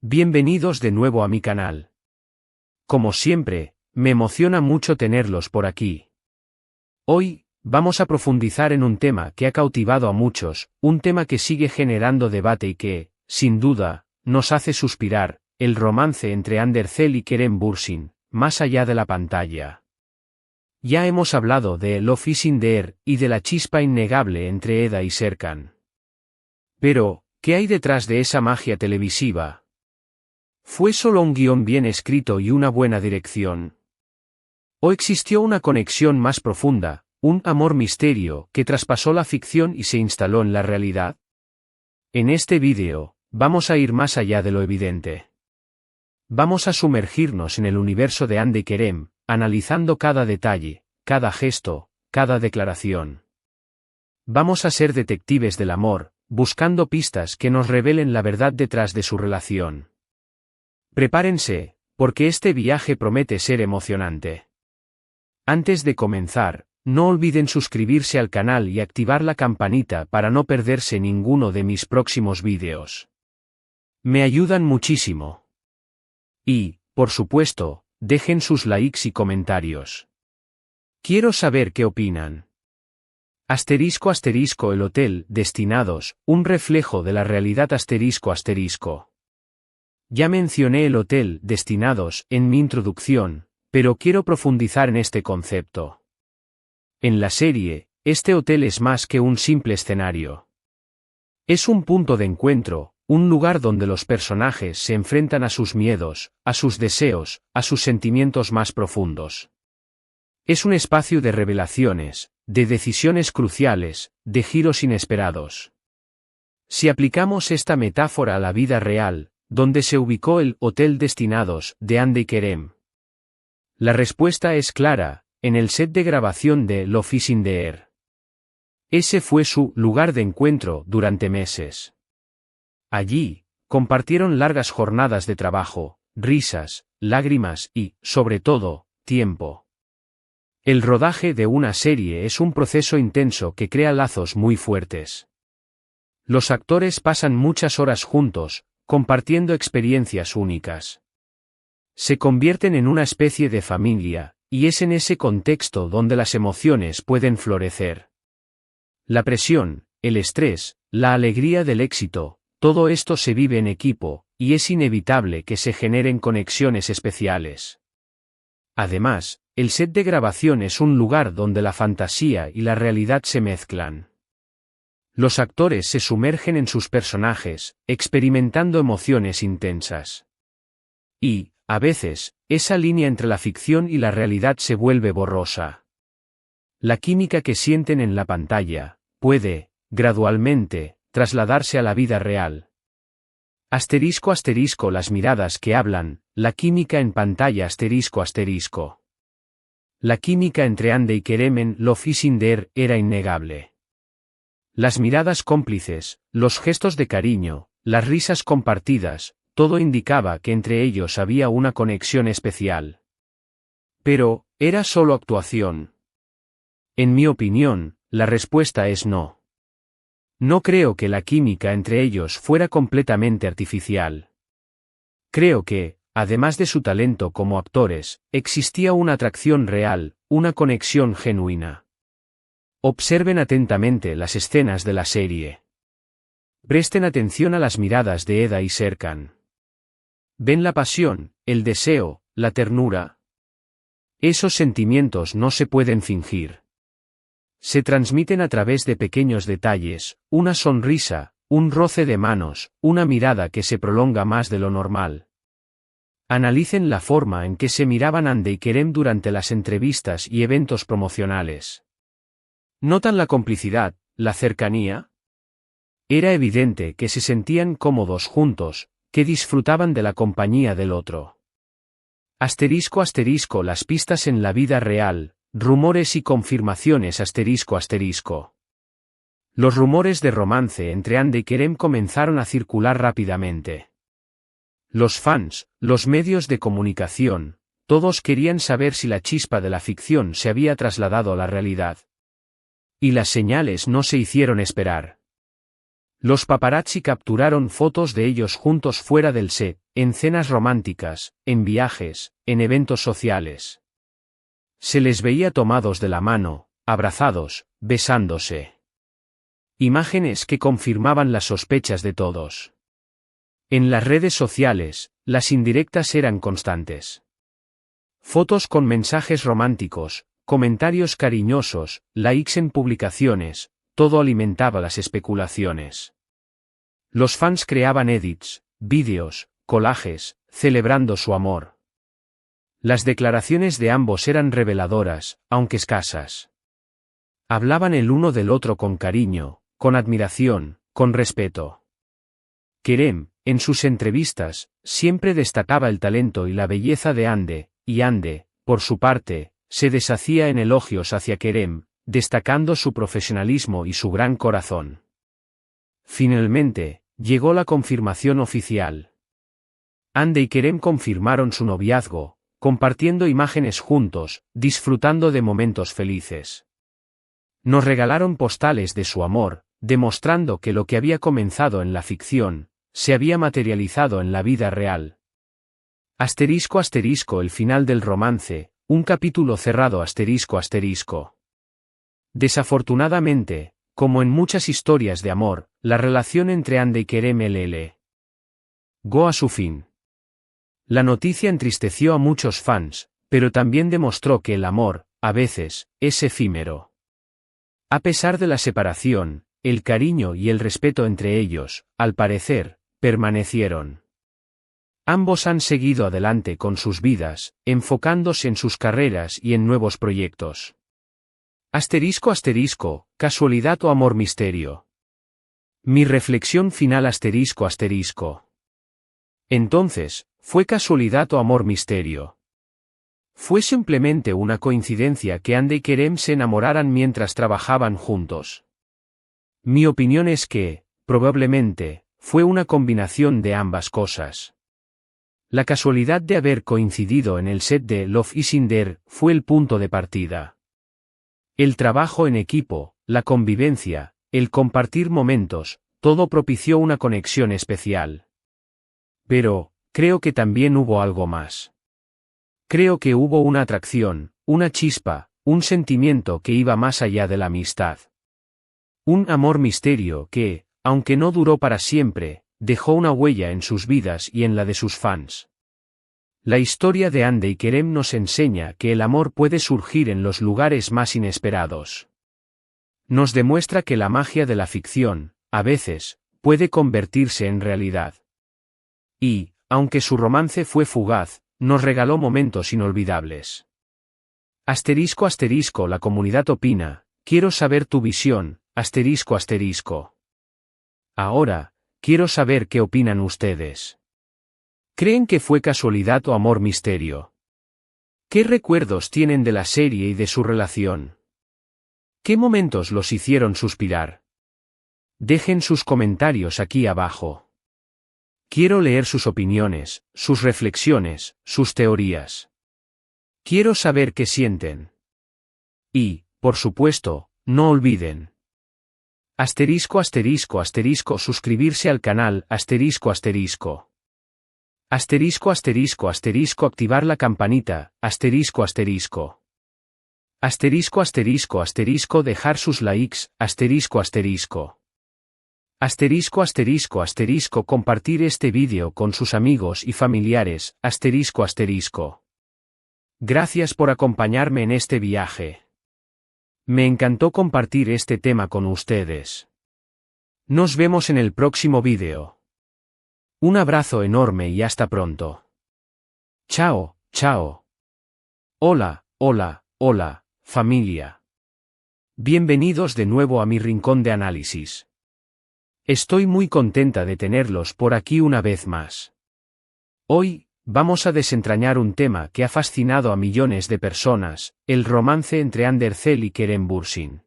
Bienvenidos de nuevo a mi canal. Como siempre, me emociona mucho tenerlos por aquí. Hoy, vamos a profundizar en un tema que ha cautivado a muchos, un tema que sigue generando debate y que, sin duda, nos hace suspirar, el romance entre Ander Cell y Kerem Bürsin, más allá de la pantalla. Ya hemos hablado de Love is in the Air y de la chispa innegable entre Eda y Serkan. Pero, ¿qué hay detrás de esa magia televisiva? ¿Fue solo un guión bien escrito y una buena dirección? ¿O existió una conexión más profunda, un amor misterio que traspasó la ficción y se instaló en la realidad? En este vídeo, vamos a ir más allá de lo evidente. Vamos a sumergirnos en el universo de Hande y Kerem, analizando cada detalle, cada gesto, cada declaración. Vamos a ser detectives del amor, buscando pistas que nos revelen la verdad detrás de su relación. Prepárense, porque este viaje promete ser emocionante. Antes de comenzar, no olviden suscribirse al canal y activar la campanita para no perderse ninguno de mis próximos vídeos. Me ayudan muchísimo. Y, por supuesto, dejen sus likes y comentarios. Quiero saber qué opinan. Asterisco el hotel Destinados, un reflejo de la realidad asterisco. Ya mencioné el hotel Destinados en mi introducción, pero quiero profundizar en este concepto. En la serie, este hotel es más que un simple escenario. Es un punto de encuentro, un lugar donde los personajes se enfrentan a sus miedos, a sus deseos, a sus sentimientos más profundos. Es un espacio de revelaciones, de decisiones cruciales, de giros inesperados. Si aplicamos esta metáfora a la vida real, ¿dónde se ubicó el Hotel Destinados de Hande y Kerem? La respuesta es clara, en el set de grabación de Love is in the Air. Ese fue su lugar de encuentro durante meses. Allí, compartieron largas jornadas de trabajo, risas, lágrimas y, sobre todo, tiempo. El rodaje de una serie es un proceso intenso que crea lazos muy fuertes. Los actores pasan muchas horas juntos, compartiendo experiencias únicas. Se convierten en una especie de familia, y es en ese contexto donde las emociones pueden florecer. La presión, el estrés, la alegría del éxito, todo esto se vive en equipo, y es inevitable que se generen conexiones especiales. Además, el set de grabación es un lugar donde la fantasía y la realidad se mezclan. Los actores se sumergen en sus personajes, experimentando emociones intensas. Y, a veces, esa línea entre la ficción y la realidad se vuelve borrosa. La química que sienten en la pantalla puede, gradualmente, trasladarse a la vida real. Asterisco las miradas que hablan, la química en pantalla asterisco. La química entre Hande y Kerem en Love is in the Air era innegable. Las miradas cómplices, los gestos de cariño, las risas compartidas, todo indicaba que entre ellos había una conexión especial. Pero, ¿era solo actuación? En mi opinión, la respuesta es no. No creo que la química entre ellos fuera completamente artificial. Creo que, además de su talento como actores, existía una atracción real, una conexión genuina. Observen atentamente las escenas de la serie. Presten atención a las miradas de Eda y Serkan. ¿Ven la pasión, el deseo, la ternura? Esos sentimientos no se pueden fingir. Se transmiten a través de pequeños detalles, una sonrisa, un roce de manos, una mirada que se prolonga más de lo normal. Analicen la forma en que se miraban Hande y Kerem durante las entrevistas y eventos promocionales. ¿Notan la complicidad, la cercanía? Era evidente que se sentían cómodos juntos, que disfrutaban de la compañía del otro. Asterisco las pistas en la vida real, rumores y confirmaciones asterisco. Los rumores de romance entre Hande y Kerem comenzaron a circular rápidamente. Los fans, los medios de comunicación, todos querían saber si la chispa de la ficción se había trasladado a la realidad. Y las señales no se hicieron esperar. Los paparazzi capturaron fotos de ellos juntos fuera del set, en cenas románticas, en viajes, en eventos sociales. Se les veía tomados de la mano, abrazados, besándose. Imágenes que confirmaban las sospechas de todos. En las redes sociales, las indirectas eran constantes. Fotos con mensajes románticos, comentarios cariñosos, likes en publicaciones, todo alimentaba las especulaciones. Los fans creaban edits, vídeos, collages, celebrando su amor. Las declaraciones de ambos eran reveladoras, aunque escasas. Hablaban el uno del otro con cariño, con admiración, con respeto. Kerem, en sus entrevistas, siempre destacaba el talento y la belleza de Hande, y Hande, por su parte, se deshacía en elogios hacia Kerem, destacando su profesionalismo y su gran corazón. Finalmente, llegó la confirmación oficial. Hande y Kerem confirmaron su noviazgo, compartiendo imágenes juntos, disfrutando de momentos felices. Nos regalaron postales de su amor, demostrando que lo que había comenzado en la ficción, se había materializado en la vida real. Asterisco asterisco el final del romance, un capítulo cerrado asterisco asterisco. Desafortunadamente, como en muchas historias de amor, la relación entre Hande y Kerem llegó a su fin. La noticia entristeció a muchos fans, pero también demostró que el amor, a veces, es efímero. A pesar de la separación, el cariño y el respeto entre ellos, al parecer, permanecieron. Ambos han seguido adelante con sus vidas, enfocándose en sus carreras y en nuevos proyectos. Asterisco asterisco, casualidad o amor misterio. Mi reflexión final asterisco asterisco. Entonces, ¿fue casualidad o amor misterio? ¿Fue simplemente una coincidencia que Hande y Kerem se enamoraran mientras trabajaban juntos? Mi opinión es que, probablemente, fue una combinación de ambas cosas. La casualidad de haber coincidido en el set de Love is in the Air fue el punto de partida. El trabajo en equipo, la convivencia, el compartir momentos, todo propició una conexión especial. Pero, creo que también hubo algo más. Creo que hubo una atracción, una chispa, un sentimiento que iba más allá de la amistad. Un amor misterio que, aunque no duró para siempre, dejó una huella en sus vidas y en la de sus fans. La historia de Hande y Kerem nos enseña que el amor puede surgir en los lugares más inesperados. Nos demuestra que la magia de la ficción, a veces, puede convertirse en realidad. Y, aunque su romance fue fugaz, nos regaló momentos inolvidables. Asterisco asterisco la comunidad opina, quiero saber tu visión, asterisco asterisco. Ahora, quiero saber qué opinan ustedes. ¿Creen que fue casualidad o amor misterio? ¿Qué recuerdos tienen de la serie y de su relación? ¿Qué momentos los hicieron suspirar? Dejen sus comentarios aquí abajo. Quiero leer sus opiniones, sus reflexiones, sus teorías. Quiero saber qué sienten. Y, por supuesto, no olviden. Asterisco asterisco asterisco suscribirse al canal asterisco asterisco. Asterisco asterisco asterisco activar la campanita, asterisco asterisco. Asterisco asterisco asterisco dejar sus likes, asterisco asterisco. Asterisco asterisco asterisco compartir este vídeo con sus amigos y familiares, asterisco asterisco. Gracias por acompañarme en este viaje. Me encantó compartir este tema con ustedes. Nos vemos en el próximo vídeo. Un abrazo enorme y hasta pronto. Chao, chao. Hola, hola, hola, familia. Bienvenidos de nuevo a mi rincón de análisis. Estoy muy contenta de tenerlos por aquí una vez más. Hoy, vamos a desentrañar un tema que ha fascinado a millones de personas, el romance entre Hande Erçel y Kerem Bürsin.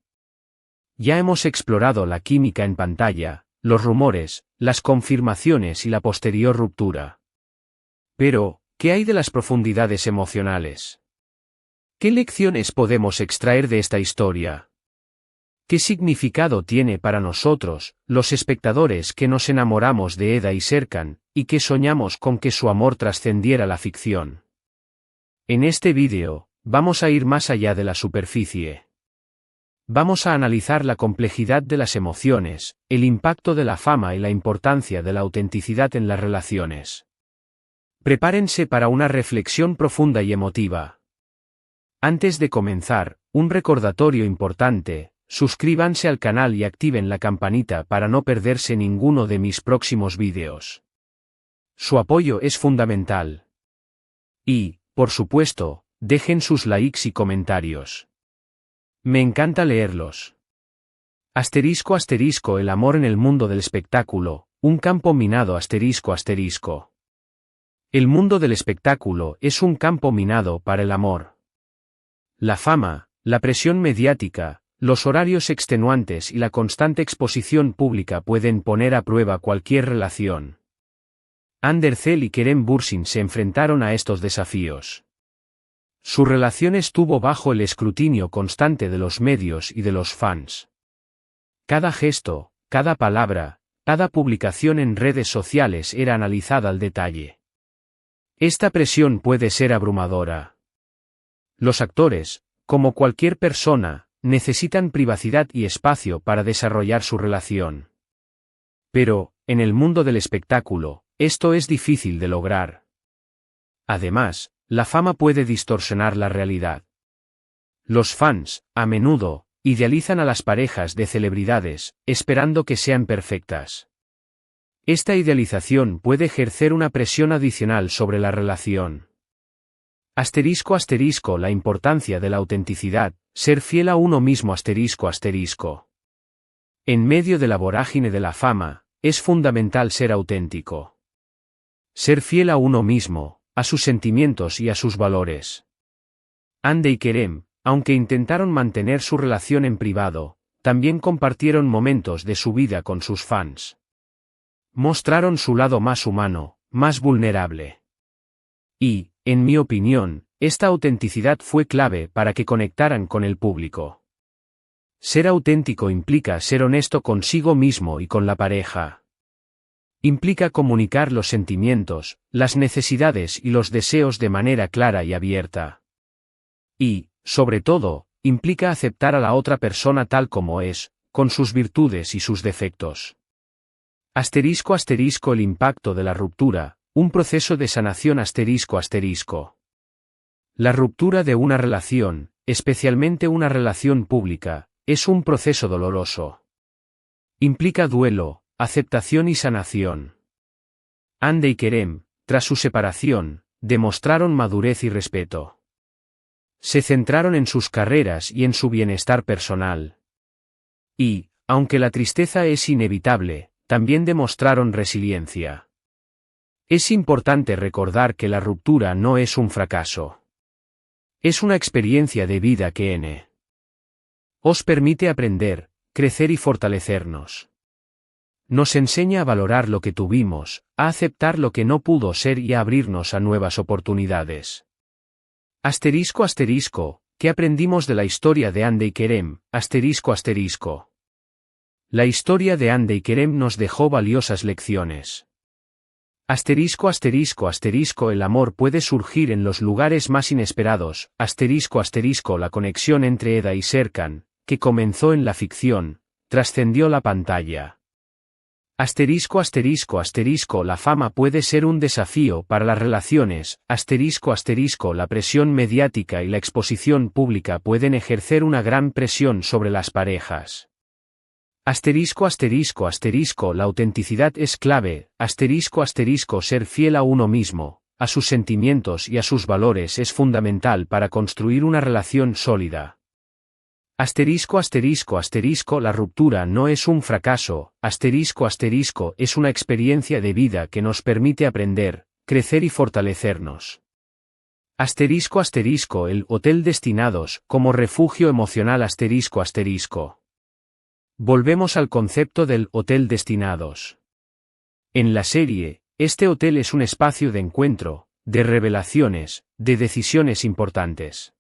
Ya hemos explorado la química en pantalla, los rumores, las confirmaciones y la posterior ruptura. Pero, ¿qué hay de las profundidades emocionales? ¿Qué lecciones podemos extraer de esta historia? ¿Qué significado tiene para nosotros, los espectadores que nos enamoramos de Eda y Serkan, y que soñamos con que su amor trascendiera la ficción? En este vídeo, vamos a ir más allá de la superficie. Vamos a analizar la complejidad de las emociones, el impacto de la fama y la importancia de la autenticidad en las relaciones. Prepárense para una reflexión profunda y emotiva. Antes de comenzar, un recordatorio importante: suscríbanse al canal y activen la campanita para no perderse ninguno de mis próximos vídeos. Su apoyo es fundamental. Y, por supuesto, dejen sus likes y comentarios. Me encanta leerlos. Asterisco asterisco el amor en el mundo del espectáculo, un campo minado asterisco asterisco. El mundo del espectáculo es un campo minado para el amor. La fama, la presión mediática, los horarios extenuantes y la constante exposición pública pueden poner a prueba cualquier relación. Andercel y Kerem Bürsin se enfrentaron a estos desafíos. Su relación estuvo bajo el escrutinio constante de los medios y de los fans. Cada gesto, cada palabra, cada publicación en redes sociales era analizada al detalle. Esta presión puede ser abrumadora. Los actores, como cualquier persona, necesitan privacidad y espacio para desarrollar su relación. Pero, en el mundo del espectáculo, esto es difícil de lograr. Además, la fama puede distorsionar la realidad. Los fans, a menudo, idealizan a las parejas de celebridades, esperando que sean perfectas. Esta idealización puede ejercer una presión adicional sobre la relación. Asterisco asterisco la importancia de la autenticidad, ser fiel a uno mismo asterisco asterisco. En medio de la vorágine de la fama, es fundamental ser auténtico. Ser fiel a uno mismo, a sus sentimientos y a sus valores. Hande y Kerem, aunque intentaron mantener su relación en privado, también compartieron momentos de su vida con sus fans. Mostraron su lado más humano, más vulnerable. Y, en mi opinión, esta autenticidad fue clave para que conectaran con el público. Ser auténtico implica ser honesto consigo mismo y con la pareja. Implica comunicar los sentimientos, las necesidades y los deseos de manera clara y abierta. Y, sobre todo, implica aceptar a la otra persona tal como es, con sus virtudes y sus defectos. Asterisco asterisco el impacto de la ruptura, un proceso de sanación asterisco asterisco. La ruptura de una relación, especialmente una relación pública, es un proceso doloroso. Implica duelo, aceptación y sanación. Hande y Kerem, tras su separación, demostraron madurez y respeto. Se centraron en sus carreras y en su bienestar personal. Y, aunque la tristeza es inevitable, también demostraron resiliencia. Es importante recordar que la ruptura no es un fracaso. Es una experiencia de vida que os permite aprender, crecer y fortalecernos. Nos enseña a valorar lo que tuvimos, a aceptar lo que no pudo ser y a abrirnos a nuevas oportunidades. Asterisco asterisco, ¿qué aprendimos de la historia de Hande y Kerem? Asterisco asterisco. La historia de Hande y Kerem nos dejó valiosas lecciones. Asterisco asterisco asterisco el amor puede surgir en los lugares más inesperados. Asterisco asterisco la conexión entre Eda y Serkan, que comenzó en la ficción, trascendió la pantalla. Asterisco asterisco asterisco la fama puede ser un desafío para las relaciones. Asterisco asterisco la presión mediática y la exposición pública pueden ejercer una gran presión sobre las parejas. Asterisco asterisco asterisco la autenticidad es clave. Asterisco asterisco ser fiel a uno mismo, a sus sentimientos y a sus valores es fundamental para construir una relación sólida. Asterisco asterisco asterisco la ruptura no es un fracaso. Asterisco asterisco es una experiencia de vida que nos permite aprender, crecer y fortalecernos. Asterisco asterisco el hotel destinados como refugio emocional asterisco asterisco. Volvemos al concepto del hotel destinados. En la serie, este hotel es un espacio de encuentro, de revelaciones, de decisiones importantes.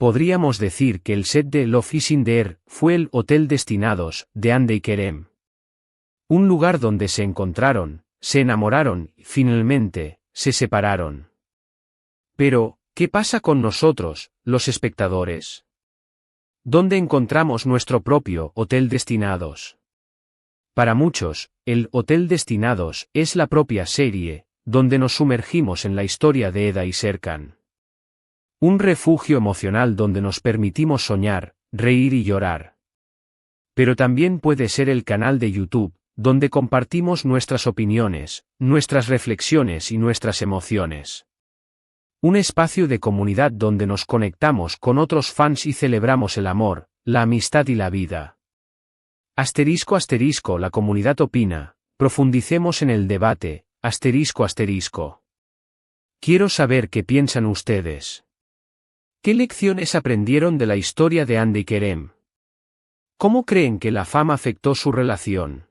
Podríamos decir que el set de Love is in the Air fue el Hotel Destinados de Hande y Kerem. Un lugar donde se encontraron, se enamoraron y, finalmente, se separaron. Pero, ¿qué pasa con nosotros, los espectadores? ¿Dónde encontramos nuestro propio Hotel Destinados? Para muchos, el Hotel Destinados es la propia serie, donde nos sumergimos en la historia de Eda y Serkan. Un refugio emocional donde nos permitimos soñar, reír y llorar. Pero también puede ser el canal de YouTube, donde compartimos nuestras opiniones, nuestras reflexiones y nuestras emociones. Un espacio de comunidad donde nos conectamos con otros fans y celebramos el amor, la amistad y la vida. Asterisco asterisco, la comunidad opina, profundicemos en el debate, asterisco asterisco. Quiero saber qué piensan ustedes. ¿Qué lecciones aprendieron de la historia de Hande y Kerem? ¿Cómo creen que la fama afectó su relación?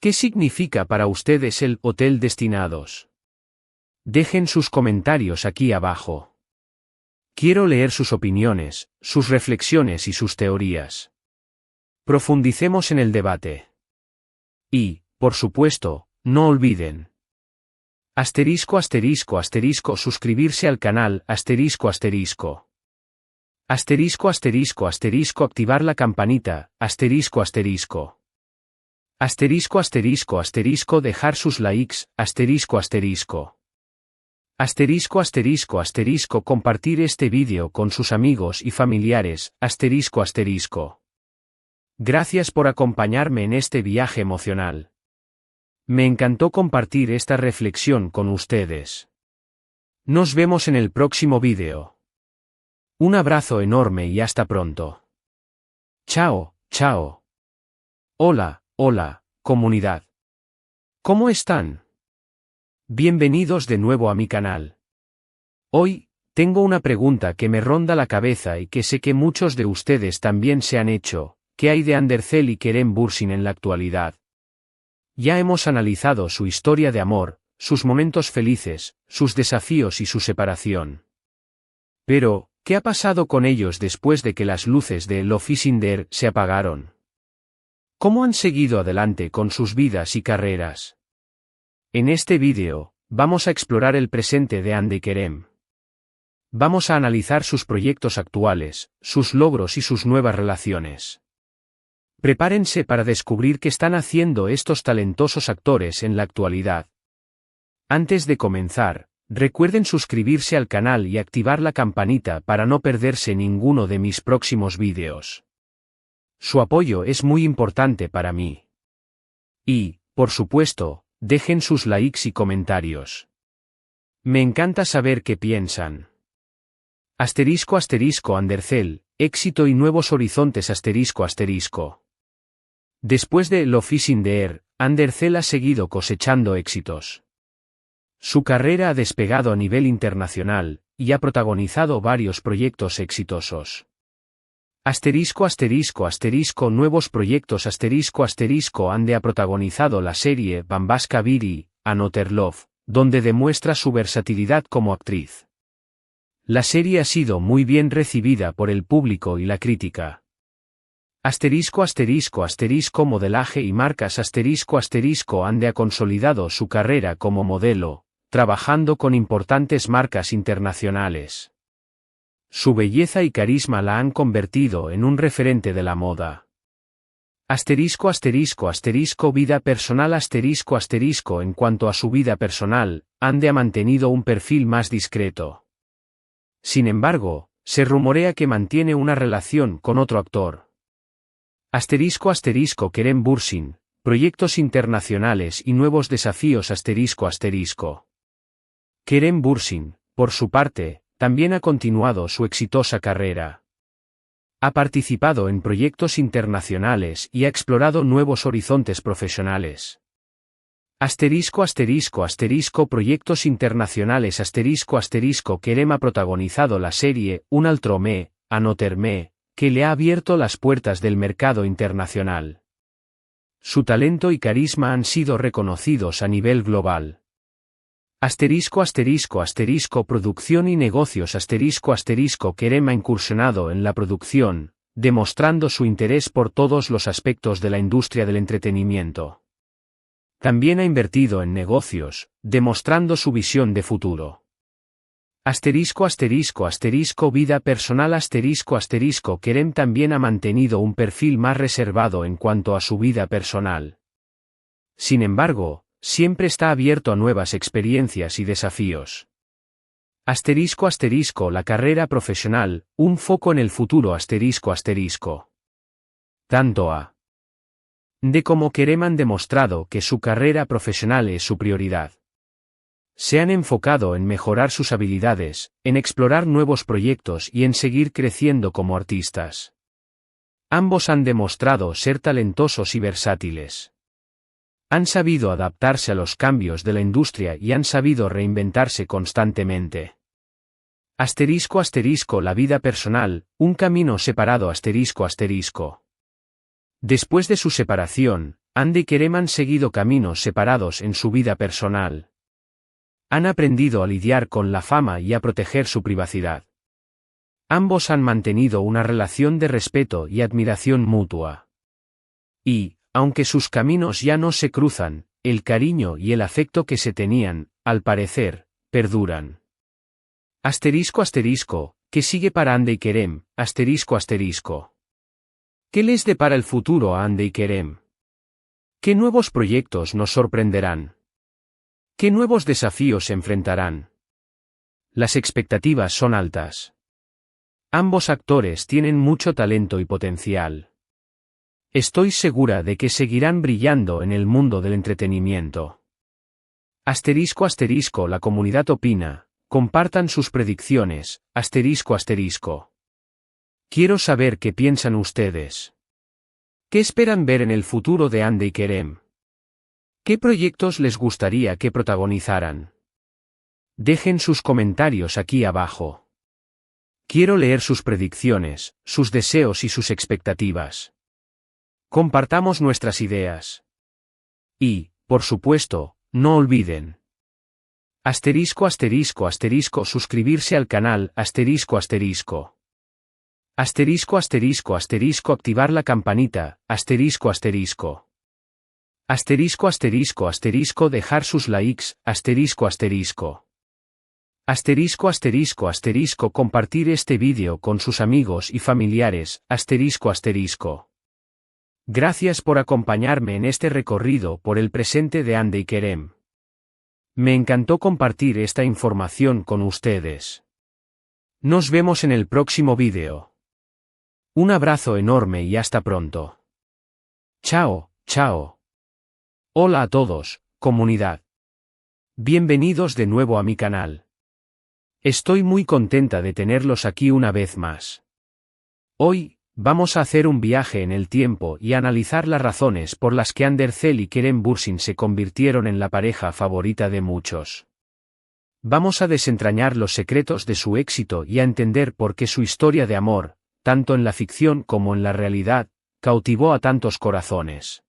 ¿Qué significa para ustedes el Hotel Destinados? Dejen sus comentarios aquí abajo. Quiero leer sus opiniones, sus reflexiones y sus teorías. Profundicemos en el debate. Y, por supuesto, no olviden. Asterisco asterisco asterisco suscribirse al canal asterisco asterisco. Asterisco asterisco asterisco activar la campanita asterisco asterisco. Asterisco asterisco asterisco dejar sus likes asterisco asterisco. Asterisco asterisco asterisco compartir este vídeo con sus amigos y familiares asterisco asterisco. Gracias por acompañarme en este viaje emocional. Me encantó compartir esta reflexión con ustedes. Nos vemos en el próximo vídeo. Un abrazo enorme y hasta pronto. Chao, chao. Hola, hola, comunidad. ¿Cómo están? Bienvenidos de nuevo a mi canal. Hoy, tengo una pregunta que me ronda la cabeza y que sé que muchos de ustedes también se han hecho. ¿Qué hay de Andercel y Kerem Bürsin en la actualidad? Ya hemos analizado su historia de amor, sus momentos felices, sus desafíos y su separación. Pero, ¿qué ha pasado con ellos después de que las luces de Love is in the Air se apagaron? ¿Cómo han seguido adelante con sus vidas y carreras? En este vídeo, vamos a explorar el presente de Hande y Kerem. Vamos a analizar sus proyectos actuales, sus logros y sus nuevas relaciones. Prepárense para descubrir qué están haciendo estos talentosos actores en la actualidad. Antes de comenzar, recuerden suscribirse al canal y activar la campanita para no perderse ninguno de mis próximos vídeos. Su apoyo es muy importante para mí. Y, por supuesto, dejen sus likes y comentarios. Me encanta saber qué piensan. Asterisco asterisco Andercel, éxito y nuevos horizontes asterisco asterisco. Después de Love is in the Air, Andercel ha seguido cosechando éxitos. Su carrera ha despegado a nivel internacional, y ha protagonizado varios proyectos exitosos. Asterisco asterisco asterisco nuevos proyectos asterisco asterisco Hande ha protagonizado la serie Bambaska Biri, Another Love, donde demuestra su versatilidad como actriz. La serie ha sido muy bien recibida por el público y la crítica. Asterisco asterisco asterisco modelaje y marcas asterisco asterisco Hande ha consolidado su carrera como modelo, trabajando con importantes marcas internacionales. Su belleza y carisma la han convertido en un referente de la moda. Asterisco asterisco asterisco vida personal asterisco asterisco en cuanto a su vida personal, Hande ha mantenido un perfil más discreto. Sin embargo, se rumorea que mantiene una relación con otro actor. Asterisco asterisco Kerem Bürsin, proyectos internacionales y nuevos desafíos asterisco asterisco. Kerem Bürsin, por su parte, también ha continuado su exitosa carrera. Ha participado en proyectos internacionales y ha explorado nuevos horizontes profesionales. Asterisco asterisco asterisco proyectos internacionales asterisco asterisco Kerem ha protagonizado la serie Un altre me, Another me, que le ha abierto las puertas del mercado internacional. Su talento y carisma han sido reconocidos a nivel global. Producción y negocios Kerem ha incursionado en la producción, demostrando su interés por todos los aspectos de la industria del entretenimiento. También ha invertido en negocios, demostrando su visión de futuro. Vida personal Kerem también ha mantenido un perfil más reservado en cuanto a su vida personal. Sin embargo, siempre está abierto a nuevas experiencias y desafíos. La carrera profesional, un foco en el futuro Tanto A. D como Kerem han demostrado que su carrera profesional es su prioridad. Se han enfocado en mejorar sus habilidades, en explorar nuevos proyectos y en seguir creciendo como artistas. Ambos han demostrado ser talentosos y versátiles. Han sabido adaptarse a los cambios de la industria y han sabido reinventarse constantemente. La vida personal, un camino separado Después de su separación, Hande y Kerem han seguido caminos separados en su vida personal. Han aprendido a lidiar con la fama y a proteger su privacidad. Ambos han mantenido una relación de respeto y admiración mutua. Y, aunque sus caminos ya no se cruzan, el cariño y el afecto que se tenían, al parecer, perduran. ¿Qué sigue para Hande y Kerem? ¿Qué les depara el futuro a Hande y Kerem? ¿Qué nuevos proyectos nos sorprenderán? ¿Qué nuevos desafíos se enfrentarán? Las expectativas son altas. Ambos actores tienen mucho talento y potencial. Estoy segura de que seguirán brillando en el mundo del entretenimiento. La comunidad opina, compartan sus predicciones, Quiero saber qué piensan ustedes. ¿Qué esperan ver en el futuro de Hande y Kerem? ¿Qué proyectos les gustaría que protagonizaran? Dejen sus comentarios aquí abajo. Quiero leer sus predicciones, sus deseos y sus expectativas. Compartamos nuestras ideas. Y, por supuesto, no olviden. Suscribirse al canal, activar la campanita, dejar sus likes, compartir este vídeo con sus amigos y familiares, Gracias por acompañarme en este recorrido por el presente de Hande y Kerem. Me encantó compartir esta información con ustedes. Nos vemos en el próximo vídeo. Un abrazo enorme y hasta pronto. Chao, chao. Hola a todos, comunidad. Bienvenidos de nuevo a mi canal. Estoy muy contenta de tenerlos aquí una vez más. Hoy, vamos a hacer un viaje en el tiempo y analizar las razones por las que Andercel y Kerem Bürsin se convirtieron en la pareja favorita de muchos. Vamos a desentrañar los secretos de su éxito y a entender por qué su historia de amor, tanto en la ficción como en la realidad, cautivó a tantos corazones.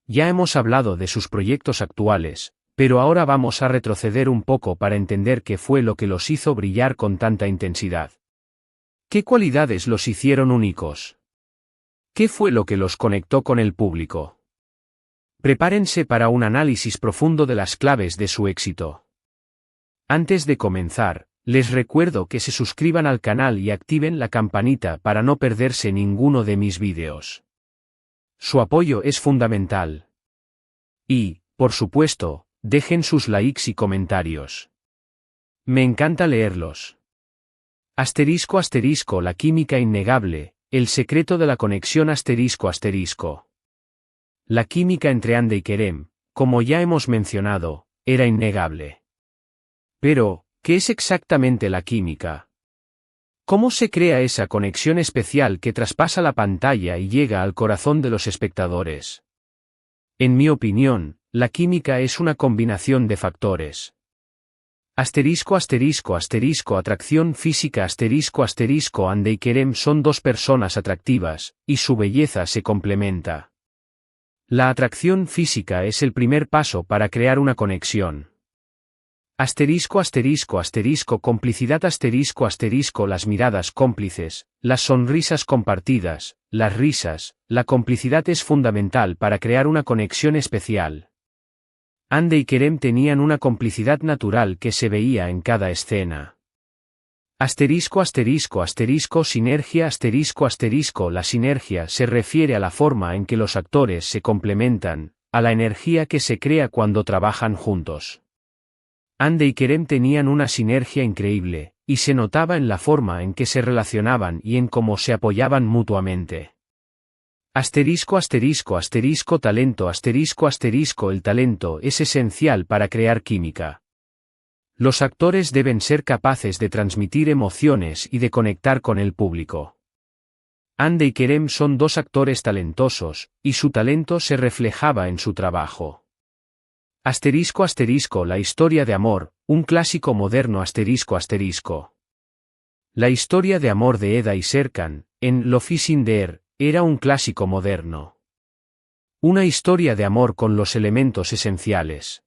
Ya hemos hablado de sus proyectos actuales, pero ahora vamos a retroceder un poco para entender qué fue lo que los hizo brillar con tanta intensidad. ¿Qué cualidades los hicieron únicos? ¿Qué fue lo que los conectó con el público? Prepárense para un análisis profundo de las claves de su éxito. Antes de comenzar, les recuerdo que se suscriban al canal y activen la campanita para no perderse ninguno de mis vídeos. Su apoyo es fundamental. Y, por supuesto, dejen sus likes y comentarios. Me encanta leerlos. La química innegable, el secreto de la conexión La química entre Hande y Kerem, como ya hemos mencionado, era innegable. Pero, ¿qué es exactamente la química? ¿Cómo se crea esa conexión especial que traspasa la pantalla y llega al corazón de los espectadores? En mi opinión, la química es una combinación de factores. Atracción física Hande y Kerem son dos personas atractivas, y su belleza se complementa. La atracción física es el primer paso para crear una conexión. Asterisco asterisco asterisco complicidad asterisco asterisco las miradas cómplices, las sonrisas compartidas, las risas, la complicidad es fundamental para crear una conexión especial. Hande y Kerem tenían una complicidad natural que se veía en cada escena. Asterisco asterisco asterisco sinergia asterisco asterisco la sinergia se refiere a la forma en que los actores se complementan, a la energía que se crea cuando trabajan juntos. Hande y Kerem tenían una sinergia increíble, y se notaba en la forma en que se relacionaban y en cómo se apoyaban mutuamente. Asterisco asterisco asterisco talento asterisco asterisco el talento es esencial para crear química. Los actores deben ser capaces de transmitir emociones y de conectar con el público. Hande y Kerem son dos actores talentosos, y su talento se reflejaba en su trabajo. Asterisco asterisco la historia de amor, un clásico moderno asterisco asterisco. La historia de amor de Eda y Serkan, en Love is in the Air, era un clásico moderno. Una historia de amor con los elementos esenciales.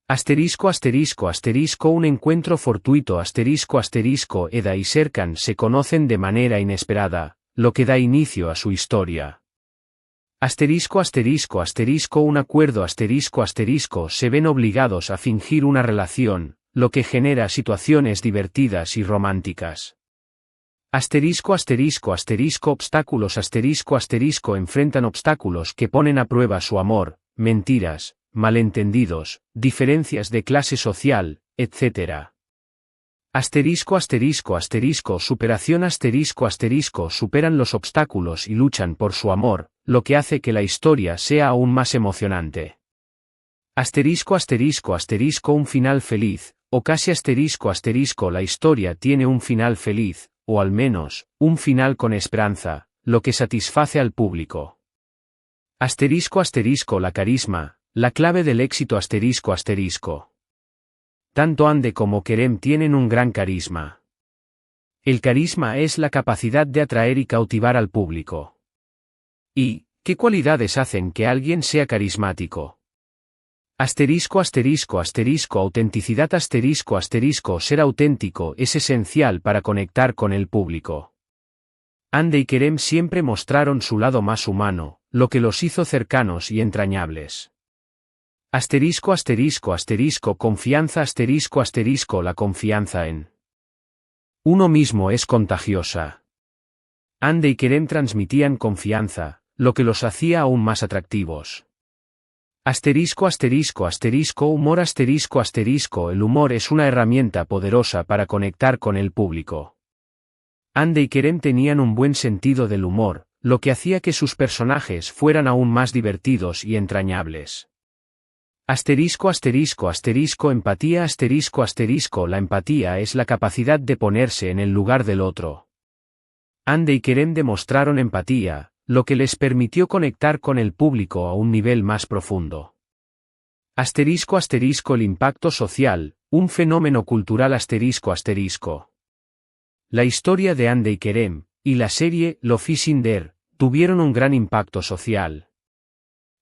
Asterisco asterisco asterisco un encuentro fortuito asterisco asterisco Eda y Serkan se conocen de manera inesperada, lo que da inicio a su historia. Asterisco asterisco asterisco un acuerdo asterisco asterisco se ven obligados a fingir una relación, lo que genera situaciones divertidas y románticas. Asterisco asterisco asterisco obstáculos asterisco asterisco enfrentan obstáculos que ponen a prueba su amor, mentiras, malentendidos, diferencias de clase social, etc. Asterisco asterisco asterisco superación asterisco asterisco superan los obstáculos y luchan por su amor, lo que hace que la historia sea aún más emocionante. Asterisco asterisco asterisco un final feliz, o casi asterisco asterisco la historia tiene un final feliz, o al menos, un final con esperanza, lo que satisface al público. Asterisco asterisco la carisma, la clave del éxito asterisco asterisco. Tanto Hande como Kerem tienen un gran carisma. El carisma es la capacidad de atraer y cautivar al público. ¿Y qué cualidades hacen que alguien sea carismático? Asterisco asterisco asterisco autenticidad asterisco asterisco ser auténtico es esencial para conectar con el público. Hande y Kerem siempre mostraron su lado más humano, lo que los hizo cercanos y entrañables. Asterisco asterisco asterisco confianza asterisco asterisco la confianza en uno mismo es contagiosa. Hande y Kerem transmitían confianza, lo que los hacía aún más atractivos. Asterisco asterisco asterisco humor asterisco asterisco el humor es una herramienta poderosa para conectar con el público. Hande y Kerem tenían un buen sentido del humor, lo que hacía que sus personajes fueran aún más divertidos y entrañables. Asterisco asterisco asterisco empatía asterisco asterisco la empatía es la capacidad de ponerse en el lugar del otro. Hande y Kerem demostraron empatía, lo que les permitió conectar con el público a un nivel más profundo. Asterisco asterisco el impacto social, un fenómeno cultural asterisco asterisco. La historia de Hande y Kerem, y la serie Love is in the Air, tuvieron un gran impacto social.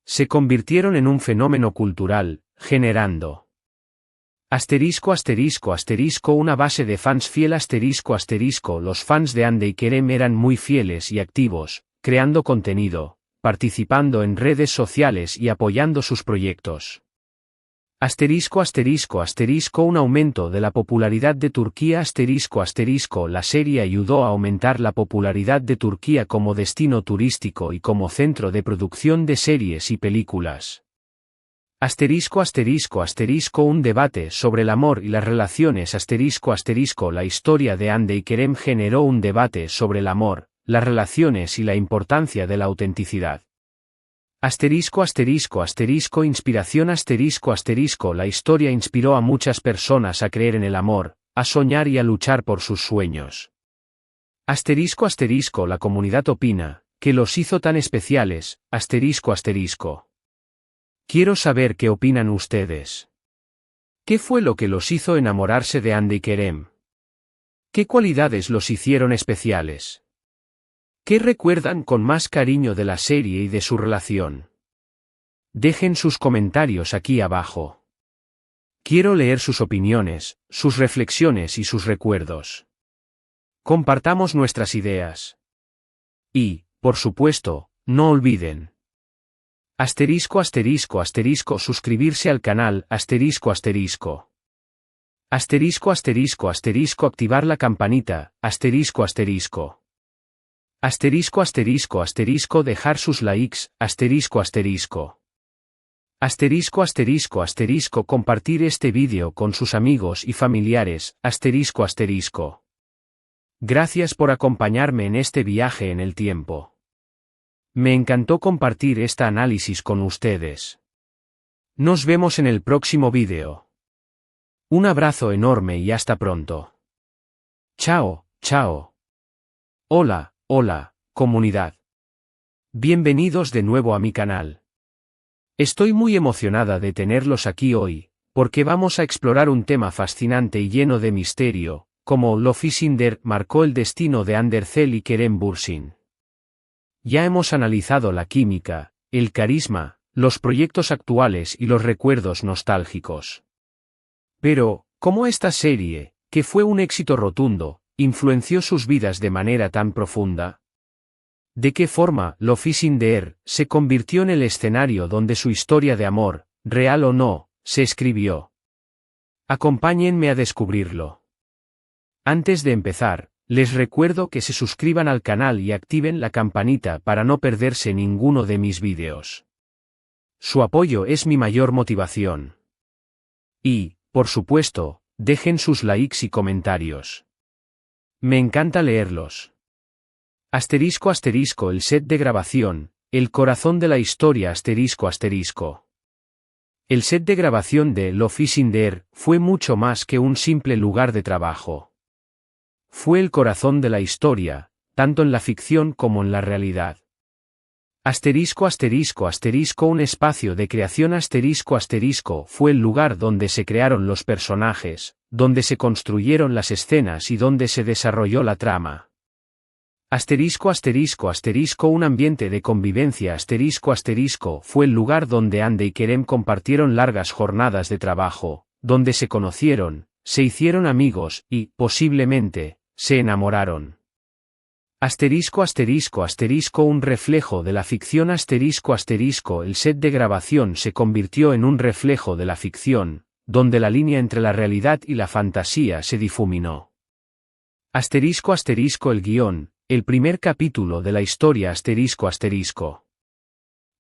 Se convirtieron en un fenómeno cultural, generando asterisco asterisco asterisco una base de fans fiel asterisco asterisco los fans de Hande y Kerem eran muy fieles y activos, creando contenido, participando en redes sociales y apoyando sus proyectos. Asterisco asterisco asterisco un aumento de la popularidad de Turquía asterisco asterisco la serie ayudó a aumentar la popularidad de Turquía como destino turístico y como centro de producción de series y películas. Asterisco asterisco asterisco un debate sobre el amor y las relaciones asterisco asterisco la historia de Hande y Kerem generó un debate sobre el amor, las relaciones y la importancia de la autenticidad. Asterisco asterisco asterisco inspiración asterisco asterisco la historia inspiró a muchas personas a creer en el amor, a soñar y a luchar por sus sueños. Asterisco asterisco la comunidad opina, que los hizo tan especiales, asterisco asterisco. Quiero saber qué opinan ustedes. ¿Qué fue lo que los hizo enamorarse de Hande y Kerem? ¿Qué cualidades los hicieron especiales? ¿Qué recuerdan con más cariño de la serie y de su relación? Dejen sus comentarios aquí abajo. Quiero leer sus opiniones, sus reflexiones y sus recuerdos. Compartamos nuestras ideas. Y, por supuesto, no olviden. Suscribirse al canal, activar la campanita, dejar sus likes, compartir este vídeo con sus amigos y familiares, Gracias por acompañarme en este viaje en el tiempo. Me encantó compartir este análisis con ustedes. Nos vemos en el próximo vídeo. Un abrazo enorme y hasta pronto. Chao, chao. Hola, hola, comunidad. Bienvenidos de nuevo a mi canal. Estoy muy emocionada de tenerlos aquí hoy, porque vamos a explorar un tema fascinante y lleno de misterio, como Lofisinder marcó el destino de Andercel y Kerem Bürsin. Ya hemos analizado la química, el carisma, los proyectos actuales y los recuerdos nostálgicos. Pero, ¿cómo esta serie, que fue un éxito rotundo, influenció sus vidas de manera tan profunda? ¿De qué forma Lofisinder se convirtió en el escenario donde su historia de amor, real o no, se escribió? Acompáñenme a descubrirlo. Antes de empezar, les recuerdo que se suscriban al canal y activen la campanita para no perderse ninguno de mis vídeos. Su apoyo es mi mayor motivación. Y, por supuesto, dejen sus likes y comentarios. Me encanta leerlos. El set de grabación, el corazón de la historia El set de grabación de Lofisinder fue mucho más que un simple lugar de trabajo. Fue el corazón de la historia, tanto en la ficción como en la realidad. Un espacio de creación fue el lugar donde se crearon los personajes, donde se construyeron las escenas y donde se desarrolló la trama. Un ambiente de convivencia fue el lugar donde Hande y Kerem compartieron largas jornadas de trabajo, donde se conocieron, se hicieron amigos y, posiblemente, se enamoraron. Un reflejo de la ficción el set de grabación se convirtió en un reflejo de la ficción, donde la línea entre la realidad y la fantasía se difuminó. El guión, el primer capítulo de la historia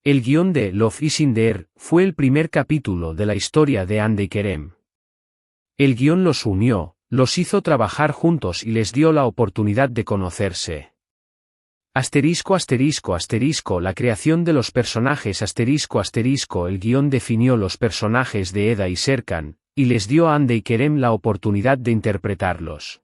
El guión de Lofisinder fue el primer capítulo de la historia de Hande y Kerem. El guión los unió, los hizo trabajar juntos y les dio la oportunidad de conocerse. La creación de los personajes el guión definió los personajes de Eda y Serkan, y les dio a Hande y Kerem la oportunidad de interpretarlos.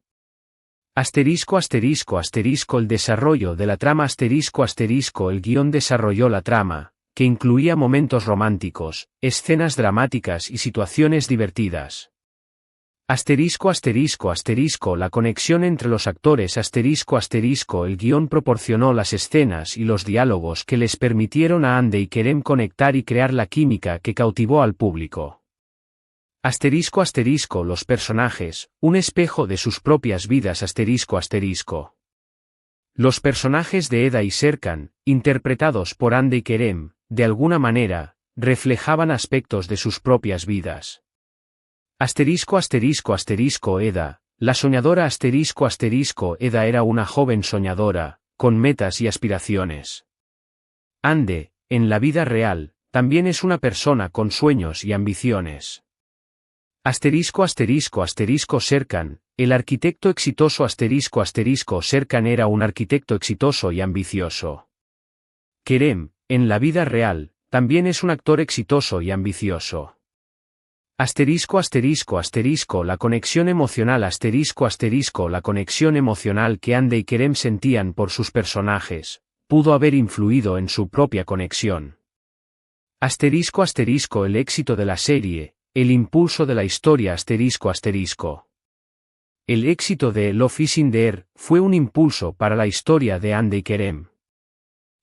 El desarrollo de la trama el guión desarrolló la trama, que incluía momentos románticos, escenas dramáticas y situaciones divertidas. La conexión entre los actores el guión proporcionó las escenas y los diálogos que les permitieron a Hande y Kerem conectar y crear la química que cautivó al público. Los personajes, un espejo de sus propias vidas Los personajes de Eda y Serkan, interpretados por Hande y Kerem, de alguna manera, reflejaban aspectos de sus propias vidas. Eda, la soñadora Eda era una joven soñadora, con metas y aspiraciones. Hande, en la vida real, también es una persona con sueños y ambiciones. Serkan, el arquitecto exitoso Serkan era un arquitecto exitoso y ambicioso. Kerem, en la vida real, también es un actor exitoso y ambicioso. La conexión emocional la conexión emocional que Hande y Kerem sentían por sus personajes, pudo haber influido en su propia conexión. El éxito de la serie, el impulso de la historia El éxito de Lofisinder fue un impulso para la historia de Hande y Kerem.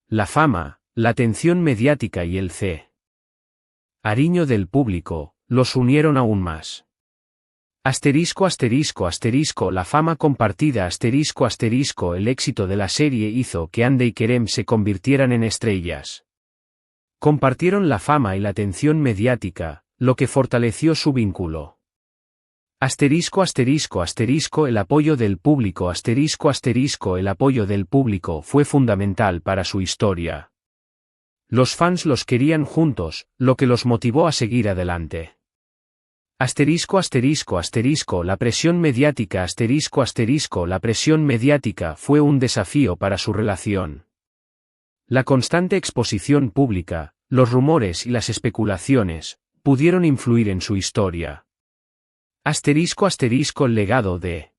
La fama, la atención mediática y el cariño del público, los unieron aún más. Asterisco asterisco asterisco la fama compartida asterisco asterisco el éxito de la serie hizo que Hande y Kerem se convirtieran en estrellas. Compartieron la fama y la atención mediática, lo que fortaleció su vínculo. Asterisco asterisco asterisco el apoyo del público asterisco asterisco el apoyo del público fue fundamental para su historia. Los fans los querían juntos, lo que los motivó a seguir adelante. Asterisco asterisco asterisco la presión mediática asterisco asterisco la presión mediática fue un desafío para su relación. La constante exposición pública, los rumores y las especulaciones, pudieron influir en su historia. Asterisco asterisco el legado de